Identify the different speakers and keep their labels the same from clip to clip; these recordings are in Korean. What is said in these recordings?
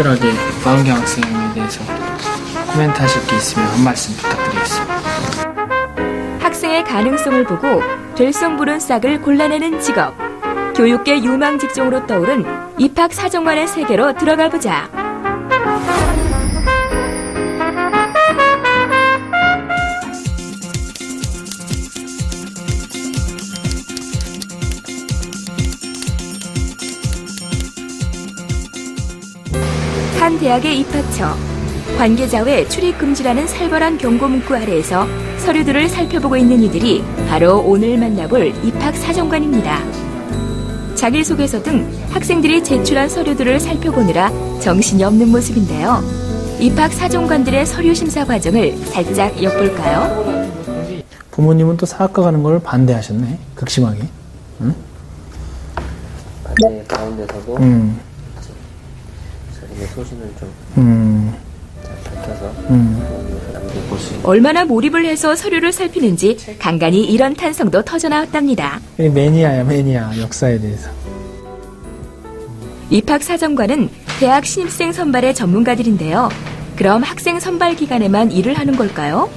Speaker 1: 특별하게 마은경 학생에 대해서 코멘트 하실 게 있으면 한 말씀 부탁드리겠습니다.
Speaker 2: 학생의 가능성을 보고 될성 부른 싹을 골라내는 직업. 교육계 유망 직종으로 떠오른 입학사정관의 세계로 들어가 보자. 한 대학의 입학처. 관계자 외 출입 금지라는 살벌한 경고 문구 아래에서 서류들을 살펴보고 있는 이들이 바로 오늘 만나볼 입학사정관입니다. 자기소개서 등 학생들이 제출한 서류들을 살펴보느라 정신이 없는 모습인데요. 입학사정관들의 서류 심사 과정을 살짝 엿볼까요?
Speaker 1: 부모님은 또 사학과 가는 걸 반대하셨네. 극심하게. 응?
Speaker 3: 반대 가운데서도 자신의 소신을 좀 잘 밝혀서 남들 볼 수 있는.
Speaker 2: 얼마나 몰입을 해서 서류를 살피는지 간간히 이런 탄성도 터져나왔답니다.
Speaker 1: 매니아야, 매니아. 역사에 대해서.
Speaker 2: 입학사정관은 대학 신입생 선발의 전문가들인데요. 그럼 학생 선발 기간에만 일을 하는 걸까요?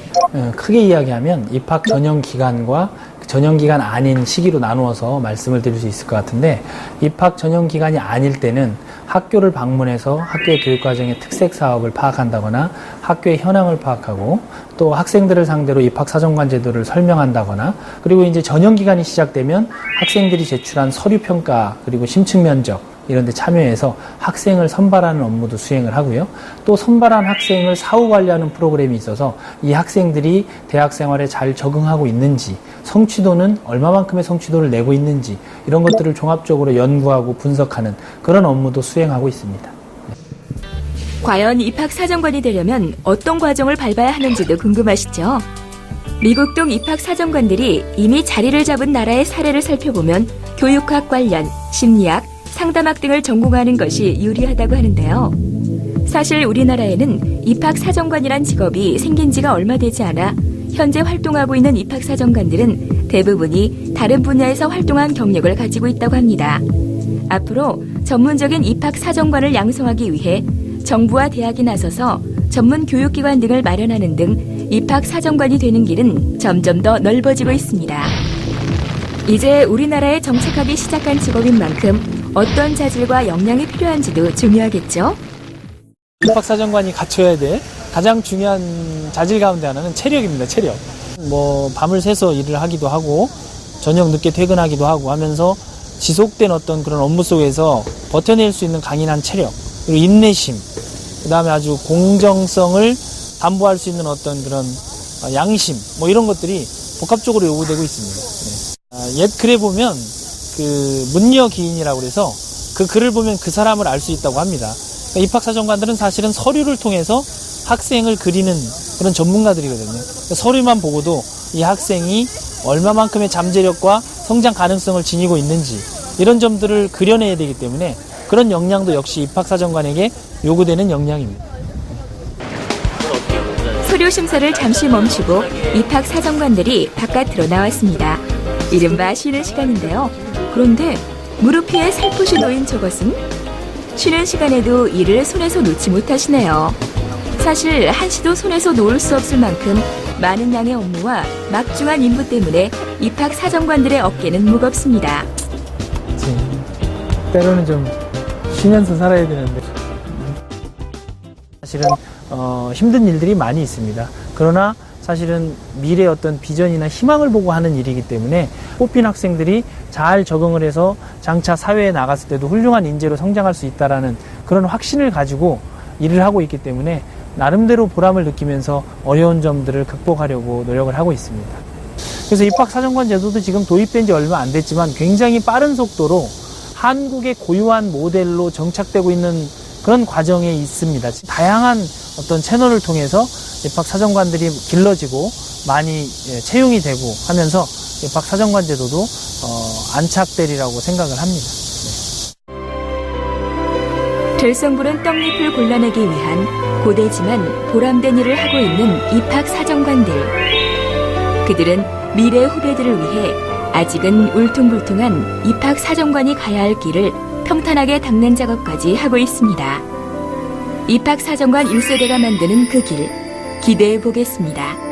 Speaker 1: 크게 이야기하면 입학 전형 기간과 전형 기간 아닌 시기로 나누어서 말씀을 드릴 수 있을 것 같은데, 입학 전형 기간이 아닐 때는 학교를 방문해서 학교의 교육과정의 특색 사업을 파악한다거나 학교의 현황을 파악하고 또 학생들을 상대로 입학사정관 제도를 설명한다거나, 그리고 이제 전형 기간이 시작되면 학생들이 제출한 서류 평가 그리고 심층 면접 이런 데 참여해서 학생을 선발하는 업무도 수행을 하고요. 또 선발한 학생을 사후 관리하는 프로그램이 있어서 이 학생들이 대학 생활에 잘 적응하고 있는지, 성취도는 얼마만큼의 성취도를 내고 있는지, 이런 것들을 종합적으로 연구하고 분석하는 그런 업무도 수행하고 있습니다.
Speaker 2: 과연 입학사정관이 되려면 어떤 과정을 밟아야 하는지도 궁금하시죠? 미국동 입학사정관들이 이미 자리를 잡은 나라의 사례를 살펴보면 교육학 관련, 심리학, 상담학 등을 전공하는 것이 유리하다고 하는데요. 사실 우리나라에는 입학사정관이란 직업이 생긴 지가 얼마 되지 않아 현재 활동하고 있는 입학사정관들은 대부분이 다른 분야에서 활동한 경력을 가지고 있다고 합니다. 앞으로 전문적인 입학사정관을 양성하기 위해 정부와 대학이 나서서 전문 교육기관 등을 마련하는 등 입학사정관이 되는 길은 점점 더 넓어지고 있습니다. 이제 우리나라에 정착하기 시작한 직업인 만큼 어떤 자질과 역량이 필요한지도 중요하겠죠?
Speaker 1: 입학사정관이 갖춰야 될 가장 중요한 자질 가운데 하나는 체력입니다. 체력. 밤을 새서 일을 하기도 하고 저녁 늦게 퇴근하기도 하고 하면서 지속된 어떤 그런 업무 속에서 버텨낼 수 있는 강인한 체력, 그리고 인내심, 그 다음에 아주 공정성을 담보할 수 있는 어떤 그런 양심, 이런 것들이 복합적으로 요구되고 있습니다. 옛 글에 보면 문여기인이라고 그래서 그 글을 보면 그 사람을 알 수 있다고 합니다. 그러니까 입학사정관들은 사실은 서류를 통해서 학생을 그리는 그런 전문가들이거든요. 그러니까 서류만 보고도 이 학생이 얼마만큼의 잠재력과 성장 가능성을 지니고 있는지, 이런 점들을 그려내야 되기 때문에 그런 역량도 역시 입학사정관에게 요구되는 역량입니다.
Speaker 2: 서류 심사를 잠시 멈추고 입학사정관들이 바깥으로 나왔습니다. 이른바 쉬는 시간인데요. 그런데 무릎 위에 살포시 놓인 저것은? 쉬는 시간에도 일을 손에서 놓지 못하시네요. 사실 한시도 손에서 놓을 수 없을 만큼 많은 양의 업무와 막중한 임무 때문에 입학사정관들의 어깨는 무겁습니다.
Speaker 1: 때로는 좀 쉬면서 살아야 되는데 사실은 힘든 일들이 많이 있습니다. 그러나 사실은 미래의 어떤 비전이나 희망을 보고 하는 일이기 때문에 뽑힌 학생들이 잘 적응을 해서 장차 사회에 나갔을 때도 훌륭한 인재로 성장할 수 있다라는 그런 확신을 가지고 일을 하고 있기 때문에 나름대로 보람을 느끼면서 어려운 점들을 극복하려고 노력을 하고 있습니다. 그래서 입학사정관 제도도 지금 도입된 지 얼마 안 됐지만 굉장히 빠른 속도로 한국의 고유한 모델로 정착되고 있는 그런 과정에 있습니다. 다양한 어떤 채널을 통해서 입학사정관들이 길러지고 많이 채용이 되고 하면서 입학사정관 제도도 안착되리라고 생각을 합니다.
Speaker 2: 들성부른 떡잎을 골라내기 위한 고되지만 보람된 일을 하고 있는 입학사정관들. 그들은 미래 후배들을 위해 아직은 울퉁불퉁한 입학사정관이 가야 할 길을 평탄하게 닦는 작업까지 하고 있습니다. 입학사정관 1세대가 만드는 그 길, 기대해 보겠습니다.